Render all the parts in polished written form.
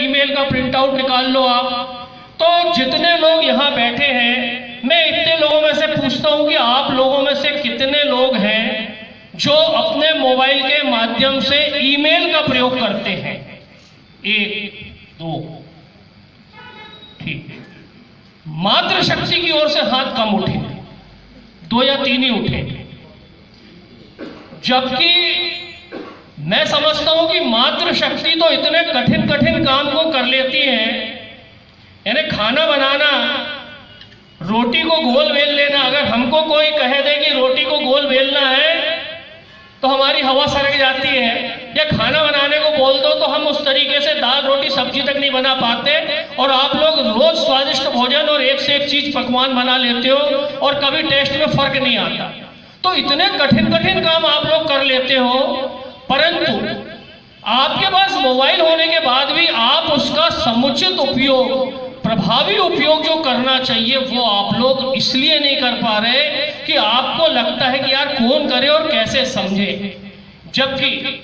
Email का print out निकाल लो आप। तो जितने लोग यहाँ बैठे हैं, मैं इतने लोगों में से पूछता हूँ कि आप लोगों में से कितने लोग हैं जो अपने मोबाइल के माध्यम से ईमेल का प्रयोग करते हैं? 1 2, ठीक। मातृशक्ति की ओर से हाथ कम उठे, 2 या 3 ही उठे। जबकि मैं समझता हूं कि मातृशक्ति तो इतने कठिन कठिन काम को कर लेती है, यानी खाना बनाना, रोटी को गोल बेल लेना। अगर हमको कोई कहे दे कि रोटी को गोल बेलना है तो हमारी हवा सरक जाती है, या खाना बनाने को बोल दो तो हम उस तरीके से दाल रोटी सब्जी तक नहीं बना पाते। और आप लोग रोज स्वादिष्ट भोजन और एक से एक चीज पकवान बना लेते हो और कभी टेस्ट में फर्क नहीं आता। तो इतने कठिन कठिन काम आप लोग कर लेते हो, परंतु आपके पास मोबाइल होने के बाद भी आप उसका समुचित उपयोग, प्रभावी उपयोग जो करना चाहिए वो आप लोग इसलिए नहीं कर पा रहे कि आपको लगता है कि यार कौन करे और कैसे समझे। जबकि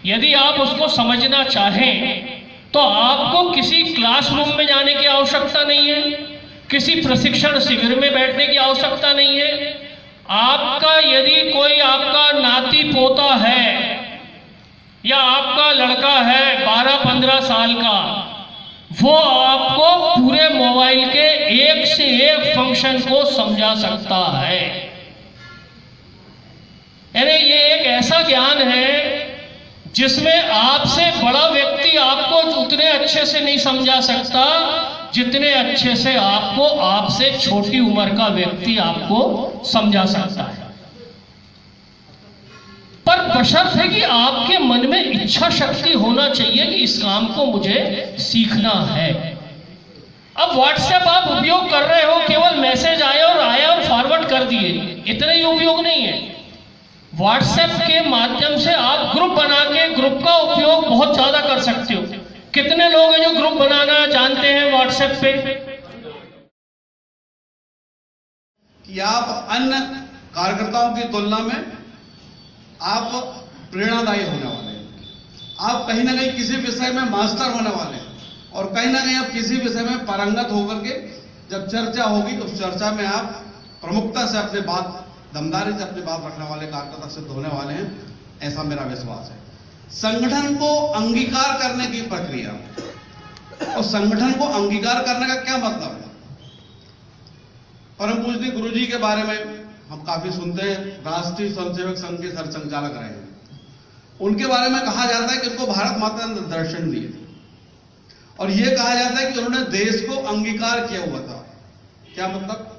यदि आप उसको समझना चाहें तो आपको किसी क्लासरूम में जाने की आवश्यकता नहीं है, किसी प्रशिक्षण शिविर में बैठने की आवश्यकता नहीं है। आपका यदि कोई आपका नाती पोता है या आपका लड़का है 12-15 साल का, वो आपको पूरे मोबाइल के एक से एक फंक्शन को समझा सकता है। यानी ये एक ऐसा ज्ञान है जिसमें आपसे बड़ा व्यक्ति आपको उतने अच्छे से नहीं समझा सकता जितने अच्छे से आपको आपसे छोटी उम्र का व्यक्ति आपको समझा सकता है। पर बशर्त है कि आपके मन में इच्छा शक्ति होना चाहिए कि इस काम को मुझे सीखना है। अब व्हाट्सएप आप उपयोग कर रहे हो, केवल मैसेज आया और फॉरवर्ड कर दिए, इतना ही उपयोग नहीं है। व्हाट्सएप के माध्यम से आप ग्रुप बना के ग्रुप का उपयोग बहुत ज्यादा कर सकते हो। कितने लोग हैं जो ग्रुप बनाना जानते हैं व्हाट्सएप पे? कि आप अन्य कार्यकर्ताओं की तुलना में आप प्रेरणादायी होने वाले हैं। आप कहीं ना कहीं किसी विषय में मास्टर होने वाले हैं और कहीं ना कहीं आप किसी विषय में पारंगत होकर के जब चर्चा होगी तो उस चर्चा में आप प्रमुखता से अपने बात, दमदारी से अपनी बात रखने वाले कार्यकर्ता सिद्ध होने वाले हैं, ऐसा मेरा विश्वास है। संगठन को अंगीकार करने की प्रक्रिया, और संगठन को अंगीकार करने का क्या मतलब है? परम पूज्य गुरु जी के बारे में हम काफी सुनते हैं, राष्ट्रीय स्वयंसेवक संघ के सरसंघचालक रहे हैं। उनके बारे में कहा जाता है कि उनको भारत माता ने दर्शन दिए थे और यह कहा जाता है कि उन्होंने देश को अंगीकार किया हुआ था। क्या मतलब?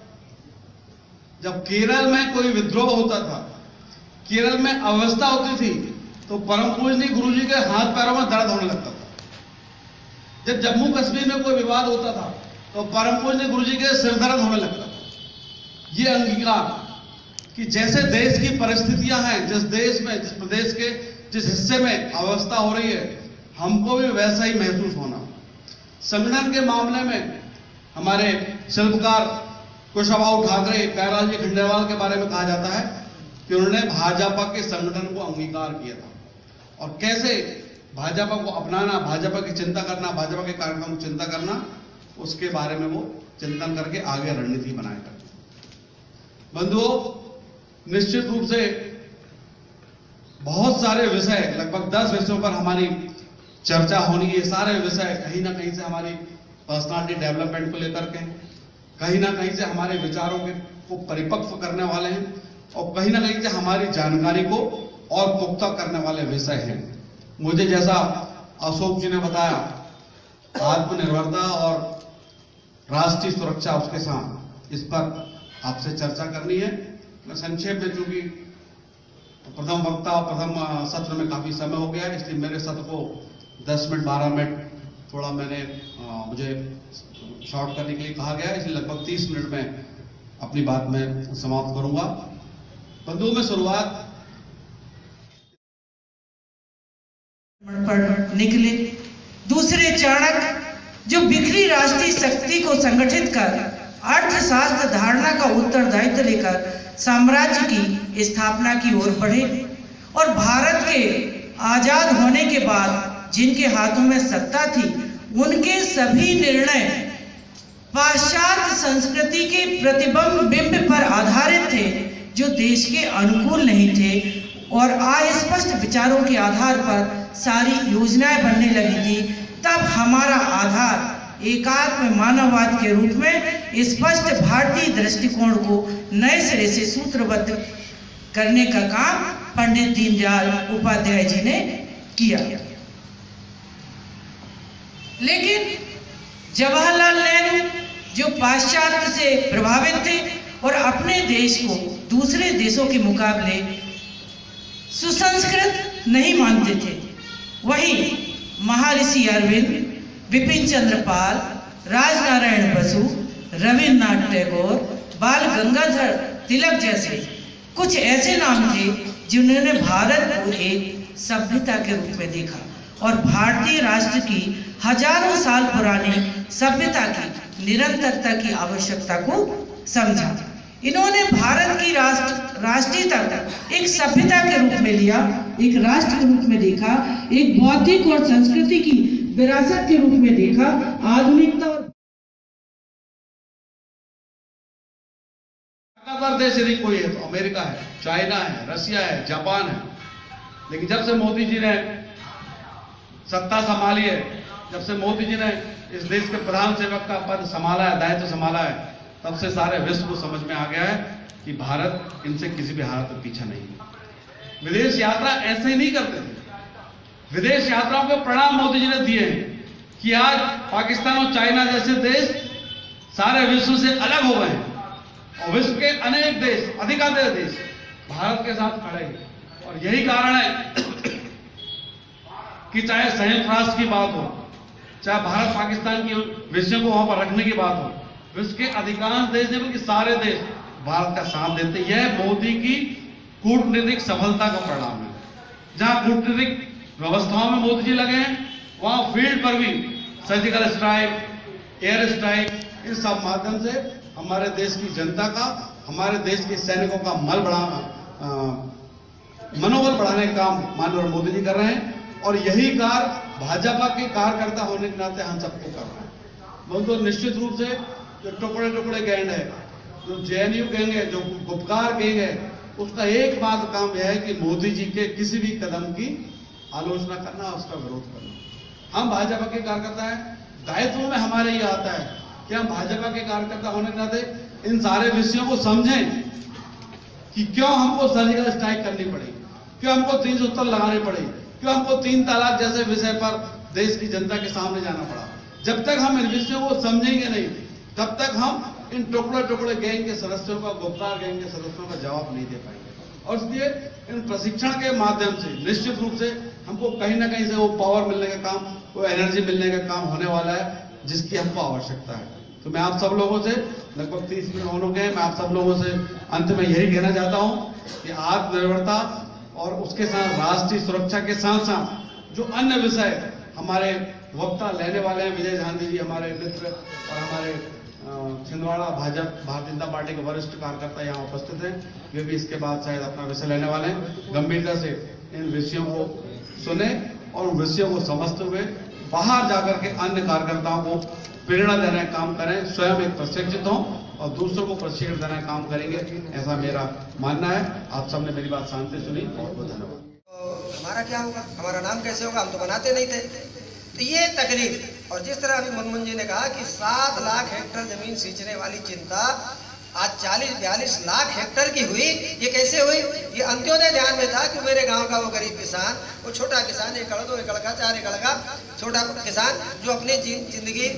जब केरल में कोई विद्रोह होता था, केरल में अवस्था होती थी, तो परम पूज्य गुरु जी के हाथ पैरों में दर्द होने लगता था। जब जम्मू कश्मीर में कोई विवाद होता था तो परम पूज्य गुरु जी के सिर दर्द होने लगता था। ये अंगीकार कि जैसे देश की परिस्थितियां हैं, जिस देश में, जिस प्रदेश के जिस हिस्से में अवस्था हो रही है, हमको भी वैसा ही महसूस होना। संगठन के मामले में हमारे शिल्पकार कुशाभाऊ ठाकरे, कैलाश जी खंडेलवाल के बारे में कहा जाता है कि उन्होंने भाजपा के संगठन को अंगीकार किया था और कैसे भाजपा को अपनाना, भाजपा की चिंता करना, भाजपा के कार्यक्रम की चिंता करना, उसके बारे में वो चिंतन करके आगे रणनीति बनाया करते। बंधुओं, निश्चित रूप से बहुत सारे विषय, लगभग 10 विषयों पर हमारी चर्चा होनी है। सारे विषय कहीं ना कहीं से हमारी पर्सनालिटी डेवलपमेंट को लेकर के, कहीं ना कहीं से हमारे विचारों को परिपक्व करने वाले हैं और कहीं ना कहीं से हमारी जानकारी को और पुख्ता करने वाले विषय हैं। मुझे जैसा अशोक जी ने बताया, आत्मनिर्भरता और राष्ट्रीय सुरक्षा, उसके साथ इस पर आपसे चर्चा करनी है। मैं संक्षेप में, चूंकि प्रथम वक्ता और प्रथम सत्र में काफी समय हो गया, इसलिए मेरे सत्र को 10 मिनट 12 मिनट थोड़ा मुझे शॉर्ट करने के लिए कहा गया, इसलिए लगभग 30 मिनट में अपनी बात में समाप्त करूंगा। बंधुओं, में शुरुआत पर निकले। दूसरे चाणक्य, जो बिखरी राष्ट्रीय शक्ति को संगठित कर अर्थशास्त्र धारणा का उत्तरदायित्व लेकर साम्राज्य की स्थापना की ओर बढ़े और भारत के आजाद होने के बाद जिनके हाथों में सत्ता थी उनके सभी निर्णय पाश्चात्य संस्कृति के प्रतिबिंब पर आधारित थे, जो देश के अनुकूल नहीं थे, और अस्पष्ट विचारों के आधार पर सारी योजनाएं बनने लगी थी। तब हमारा आधार एकात्म मानववाद के रूप में स्पष्ट भारतीय दृष्टिकोण को नए सिरे से सूत्रबद्ध करने का काम पंडित दीनदयाल उपाध्याय जी ने किया। लेकिन जवाहरलाल नेहरू, जो पाश्चात्य से प्रभावित थे और अपने देश को दूसरे देशों के मुकाबले सुसंस्कृत नहीं मानते थे, वहीं महर्षि अरविंद, बिपिन चंद्र पाल, राजनारायण बसु, रविन्द्रनाथ टैगोर, बाल गंगाधर तिलक जैसे कुछ ऐसे नाम थे जिन्होंने भारत को एक सभ्यता के रूप में देखा और भारतीय राष्ट्र की हजारों साल पुरानी सभ्यता की निरंतरता की आवश्यकता को समझा। इन्होंने भारत की राष्ट्रीयता को एक सभ्यता के रूप में लिया, एक राष्ट्र के रूप में देखा, एक बौद्धिक और संस्कृति की विरासत के रूप में देखा। आधुनिकता और देश यदि कोई है तो अमेरिका है, चाइना है, रशिया है, जापान है। लेकिन जब से मोदी जी ने सत्ता संभाली है, जब से मोदी जी ने इस देश के प्रधान सेवक का पद संभाला है, दायित्व संभाला है, तब से सारे विश्व को समझ में आ गया है कि भारत इनसे किसी भी हालत में पीछे नहीं है। विदेश यात्रा ऐसे ही नहीं करते थे। विदेश यात्राओं के परिणाम मोदी जी ने दिए हैं कि आज पाकिस्तान और चाइना जैसे देश सारे विश्व से अलग हो गए हैं और विश्व के अनेक देश, अधिकांश देश भारत के साथ खड़े हैं। और यही कारण है कि चाहे संयुक्त राष्ट्र की बात हो, चाहे भारत पाकिस्तान की विषयों को वहां पर रखने की बात हो, विश्व के अधिकांश देश नहीं बल्कि सारे देश भारत का साथ देते। यह मोदी की कूटनीतिक सफलता का परिणाम है। जहां कूटनीतिक व्यवस्थाओं में मोदी जी लगे हैं, वहां फील्ड पर भी सर्जिकल स्ट्राइक, एयर स्ट्राइक, इन सब माध्यम से हमारे देश की जनता का, हमारे देश के सैनिकों का मनोबल बढ़ाने का काम माननीय मोदी जी कर रहे हैं। और यही कार्य भाजपा के कार्यकर्ता होने के नाते हम सबको कर रहे हैं। बहुत तो निश्चित रूप से जो टुकड़े टुकड़े गैंग है, जो जेएनयू गैंग है, जो गुपकार गैंग है, उसका एकमात्र काम यह है कि मोदी जी के किसी भी कदम की आलोचना करना, उसका विरोध करना। हम भाजपा के कार्यकर्ता हैं, दायित्व में हमारे ये आता है कि हम भाजपा के कार्यकर्ता होने के नाते इन सारे विषयों को समझें कि क्यों हमको सर्जिकल स्ट्राइक करनी पड़ी, क्यों हमको 370 लगाने पड़े, क्यों हमको 3 तलाक जैसे विषय पर देश की जनता के सामने जाना पड़ा। जब तक हम इन विषयों को समझेंगे नहीं, तब तक हम इन टुकड़े टुकड़े गैंग के सदस्यों का, गुप्कार गैंग के सदस्यों का जवाब नहीं दे पाएंगे। और इसलिए इन प्रशिक्षण के माध्यम से निश्चित रूप से हमको कहीं ना कहीं से वो पावर मिलने का काम, वो एनर्जी मिलने का काम होने वाला है, जिसकी हमको आवश्यकता है। तो मैं आप सब लोगों से, लगभग 30 मिनट हो गए, मैं आप सब लोगों से अंत में यही कहना चाहता हूं कि आत्मनिर्भरता और उसके साथ राष्ट्रीय सुरक्षा के साथ साथ जो अन्य विषय हमारे वक्ता लेने वाले हैं, विजय झांझी जी हमारे मित्र और हमारे छिंदवाड़ा भाजपा भारतीय जनता पार्टी के वरिष्ठ कार्यकर्ता यहाँ उपस्थित हैं, वे भी इसके बाद शायद अपना विषय लेने वाले हैं। गंभीरता से इन विषयों को सुने और उन विषयों को समझते हुए बाहर जाकर के अन्य कार्यकर्ताओं को प्रेरणा देने का काम करें, स्वयं एक प्रशिक्षित हों और दूसरों को प्रशिक्षण देने का काम करेंगे, ऐसा मेरा मानना है। आप सबने मेरी बात शांति सुनी, बहुत बहुत धन्यवाद। तो हमारा क्या होगा, हमारा नाम कैसे होगा, हम तो बनाते नहीं थे। तो ये तकलीफ, और जिस तरह अभी मनमोहन जी ने कहा कि 7 लाख हेक्टेयर जमीन सींचने वाली चिंता आज 40-42 लाख हेक्टेयर की हुई। ये कैसे हुई? ये अंत्योदय ध्यान में था कि मेरे गांव का वो गरीब किसान, वो छोटा किसान, 1 एकड़ 2 एकड़ का 4 एकड़ का छोटा किसान जो अपनी जिंदगी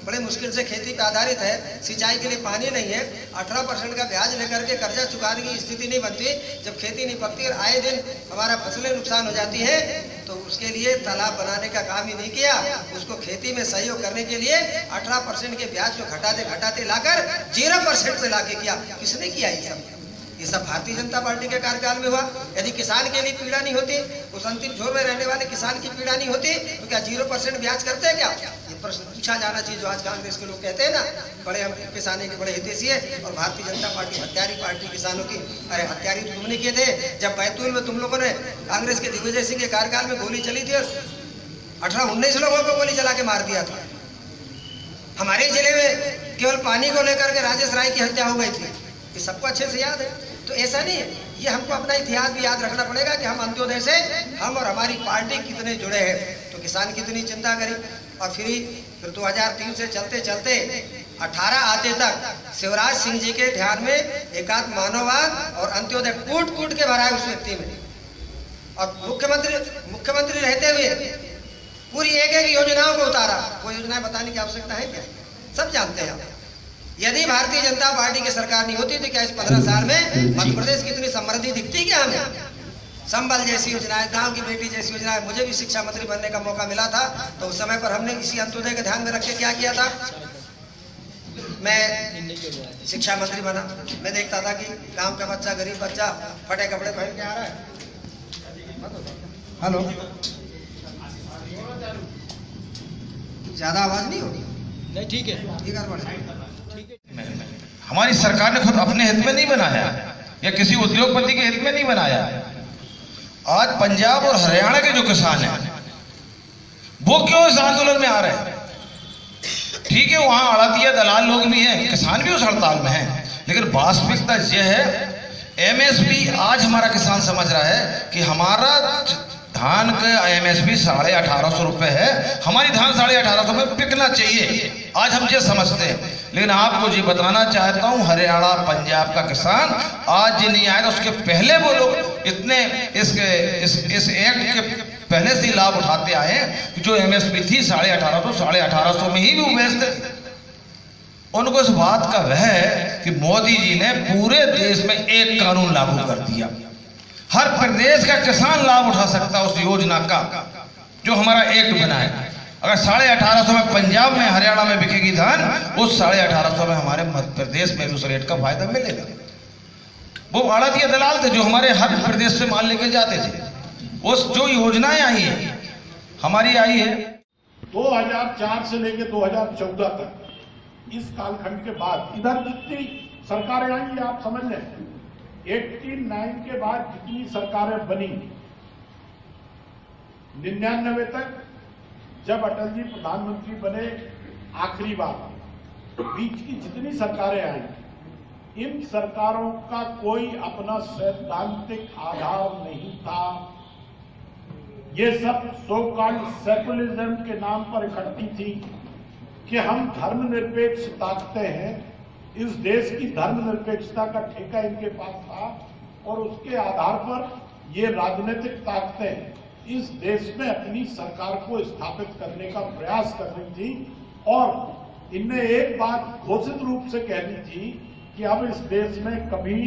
बड़े मुश्किल से खेती पर आधारित है, सिंचाई के लिए पानी नहीं है, 18% का ब्याज लेकर के कर्जा चुकाने की स्थिति नहीं बनती, जब खेती नहीं पकती और आए दिन हमारा फसलें नुकसान हो जाती है, तो उसके लिए तालाब बनाने का काम ही नहीं किया। उसको खेती में सहयोग करने के लिए 18% के ब्याज को घटाते लाकर 0% पे लाके किया। किसने किया ये सब भारतीय जनता पार्टी के कार्यकाल में हुआ। यदि किसान के लिए पीड़ा नहीं होती, उस अंतिम छोर में रहने वाले किसान की पीड़ा नहीं होती, तो क्या 0% ब्याज करते हैं क्या? ये प्रश्न पूछा जाना चाहिए, जो आज कांग्रेस के लोग कहते हैं ना बड़े हम किसानी के बड़े हितैषी है, और भारतीय जनता पार्टी हत्यारी पार्टी किसानों की। अरे हत्यारी तो तुमने किए थे जब बैतूल में तुम लोगों ने कांग्रेस के दिग्विजय सिंह के कार्यकाल में गोली चली थी और 18-19 लोगों को गोली चला के मार दिया था। हमारे जिले में केवल पानी को लेकर के राजेश राय की हत्या हो गई थी, ये सबको अच्छे से याद है। तो ऐसा नहीं है, ये हमको अपना इतिहास भी याद रखना पड़ेगा कि हम अंत्योदय से हम और हमारी पार्टी कितने जुड़े हैं। तो किसान कितनी चिंता करी, और फिर 2003 से चलते चलते 18 आते तक शिवराज सिंह जी के ध्यान में एकात्म मानववाद और अंत्योदय कूट कूट के भरा है उस व्यक्ति में। और मुख्यमंत्री रहते हुए पूरी एक एक योजनाओं को उतारा। वो योजनाएं बताने की आवश्यकता है क्या, सब जानते हैं। यदि भारतीय जनता पार्टी की सरकार नहीं होती तो क्या इस 15 साल में मध्य प्रदेश की इतनी समृद्धि दिखती क्या हमें? संबल जैसी योजनाएं, गांव की बेटी जैसी योजनाएं। मुझे भी शिक्षा मंत्री बनने का मौका मिला था, तो उस समय पर हमने इसी अंत्योदय के ध्यान में रख के क्या किया था, मैं शिक्षा मंत्री बना। मैं देखता था कि गांव का बच्चा, गरीब बच्चा फटे कपड़े पहन के आ रहा है। हेलो, ज्यादा आवाज नहीं होगी? नहीं, ठीक है। हमारी सरकार ने खुद अपने हित में नहीं बनाया या किसी उद्योगपति के हित में नहीं बनाया। आज पंजाब और हरियाणा के जो किसान हैं वो क्यों इस आंदोलन में आ रहे हैं? ठीक है, वहां आड़तिया दलाल लोग भी हैं, किसान भी उस हड़ताल में हैं, लेकिन वास्तविकता यह है एमएसपी आज हमारा किसान समझ रहा है कि हमारा धान का एमएसपी 1850 रुपए है, हमारी धान 1850 में बिकना चाहिए। आज हम ये समझते हैं, लेकिन आपको ये बताना चाहता हूं हरियाणा पंजाब का किसान आज ये नहीं आएगा, उसके पहले वो लोग इतने इस एक्ट के पहले से ही लाभ उठाते आए कि जो एमएसपी थी 1850 में ही वो बेचते थे। उनको इस बात का वह है कि मोदी जी ने पूरे देश में एक कानून लागू कर दिया, हर प्रदेश का किसान लाभ उठा सकता है उस योजना का जो हमारा एक्ट बना है। अगर 1850 में पंजाब में हरियाणा में बिकेगी धान, उस 1850 में हमारे मध्य प्रदेश में भी उस रेट का फायदा मिलेगा। वो आड़तिया दलाल थे जो हमारे हर प्रदेश से माल लेके जाते थे। उस जो योजनाएं आई है हमारी आई है 2004 से लेके 2014 तक, इस कालखंड के बाद इधर जितनी सरकारें आई आप समझ लें, 89 के बाद जितनी सरकारें बनी, 99 तक जब अटल जी प्रधानमंत्री बने आखिरी बार, बीच की जितनी सरकारें आई, इन सरकारों का कोई अपना सैद्धांतिक आधार नहीं था। ये सब सो कॉल्ड सेकुलरिज्म के नाम पर इकट्ठी थी कि हम धर्मनिरपेक्ष ताकतें हैं, इस देश की धर्मनिरपेक्षता का ठेका इनके पास था और उसके आधार पर ये राजनीतिक ताकतें इस देश में अपनी सरकार को स्थापित करने का प्रयास कर रही थी। और इनने एक बात घोषित रूप से कह दी थी कि अब इस देश में कभी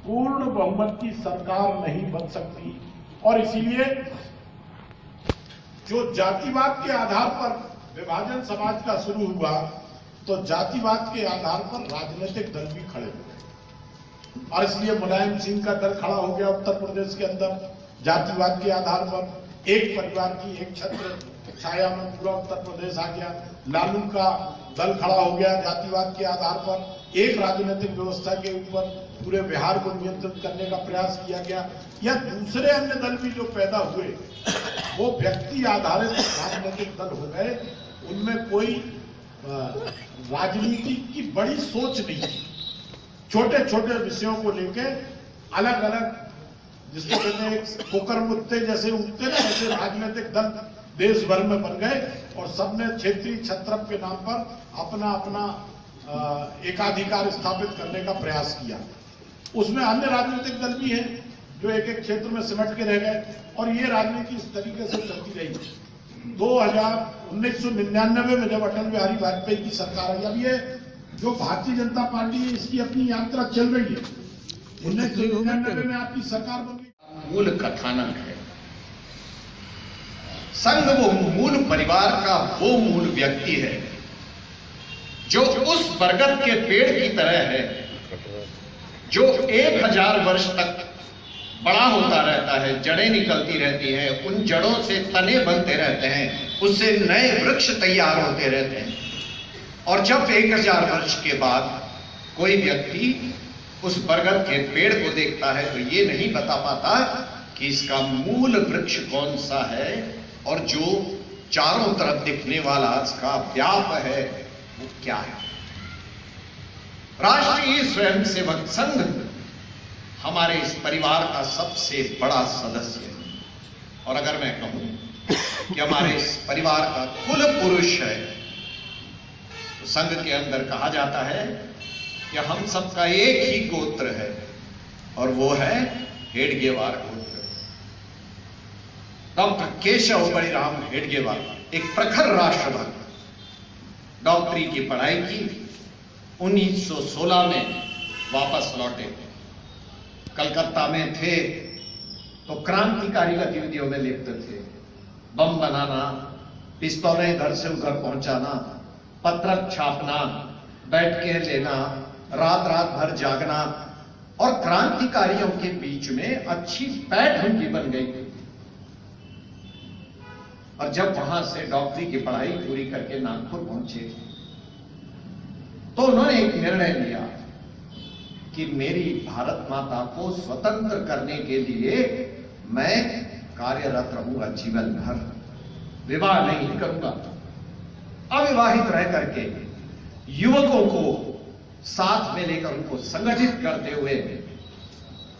पूर्ण बहुमत की सरकार नहीं बन सकती। और इसीलिए जो जातिवाद के आधार पर विभाजन समाज का शुरू हुआ, तो जातिवाद के आधार पर राजनीतिक दल भी खड़े हुए और इसलिए मुलायम सिंह का दल खड़ा हो गया उत्तर प्रदेश के अंदर जातिवाद के आधार पर। एक परिवार की एक छत्र छाया में पूरा उत्तर प्रदेश आ गया। लालू का दल खड़ा हो गया जातिवाद के आधार पर। एक राजनीतिक व्यवस्था के ऊपर पूरे बिहार को नियंत्रित करने का प्रयास किया गया। या दूसरे अन्य दल भी जो पैदा हुए वो व्यक्ति आधारित राजनीतिक दल हो गए, उनमें कोई राजनीति की बड़ी सोच नहीं थी। छोटे छोटे विषयों को लेके अलग अलग, जिसको कहते हैं कोकर मुत्ते जैसे उठते ना, ऐसे राजनीतिक दल देश भर में बन गए और सबने क्षेत्रीय छत्रप के नाम पर अपना अपना एकाधिकार स्थापित करने का प्रयास किया। उसमें अन्य राजनीतिक दल भी हैं जो एक एक क्षेत्र में सिमट के रह गए और ये राजनीति इस तरीके से चलती रही। 1999 में जब अटल बिहारी वाजपेयी की सरकार आई, अब ये जो भारतीय जनता पार्टी है इसकी अपनी यात्रा चल रही है। 1999 में आपकी सरकार बन गई। मूल कथानक है, संघ वो मूल परिवार का वो मूल व्यक्ति है जो उस बरगद के पेड़ की तरह है जो 1000 वर्ष तक बड़ा होता रहता है, जड़ें निकलती रहती हैं, उन जड़ों से तने बनते रहते हैं, उससे नए वृक्ष तैयार होते रहते हैं। और जब 1000 वर्ष के बाद कोई व्यक्ति उस बरगद के पेड़ को देखता है तो ये नहीं बता पाता कि इसका मूल वृक्ष कौन सा है और जो चारों तरफ दिखने वाला इसका व्याप है वो क्या है? राष्ट्रीय स्वयंसेवक संघ हमारे इस परिवार का सबसे बड़ा सदस्य है। और अगर मैं कहूं कि हमारे इस परिवार का कुल पुरुष है, तो संघ के अंदर कहा जाता है कि हम सबका एक ही गोत्र है, और वो है हेडगेवार गोत्र। डॉक्टर केशव बलिराम हेडगेवार एक प्रखर राष्ट्रभक्त, डॉक्टरी की पढ़ाई की, 1916 में वापस लौटे। कलकत्ता में थे तो क्रांतिकारी गतिविधियों में लिप्त थे। बम बनाना, पिस्तौलें घर से घर पहुंचाना, पत्रक छापना, बैठकें लेना, रात रात भर जागना, और क्रांतिकारियों के बीच में अच्छी पैठ उनकी बन गई। और जब वहां से डॉक्टरी की पढ़ाई पूरी करके नागपुर पहुंचे तो उन्होंने एक निर्णय लिया कि मेरी भारत माता को स्वतंत्र करने के लिए मैं कार्यरत रहूंगा जीवन भर, विवाह नहीं करूंगा। अविवाहित रह करके युवकों को साथ में लेकर उनको संगठित करते हुए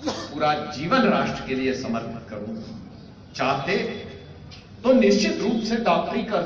पूरा जीवन राष्ट्र के लिए समर्पित करूंगा। चाहते तो निश्चित रूप से डॉक्टरी कर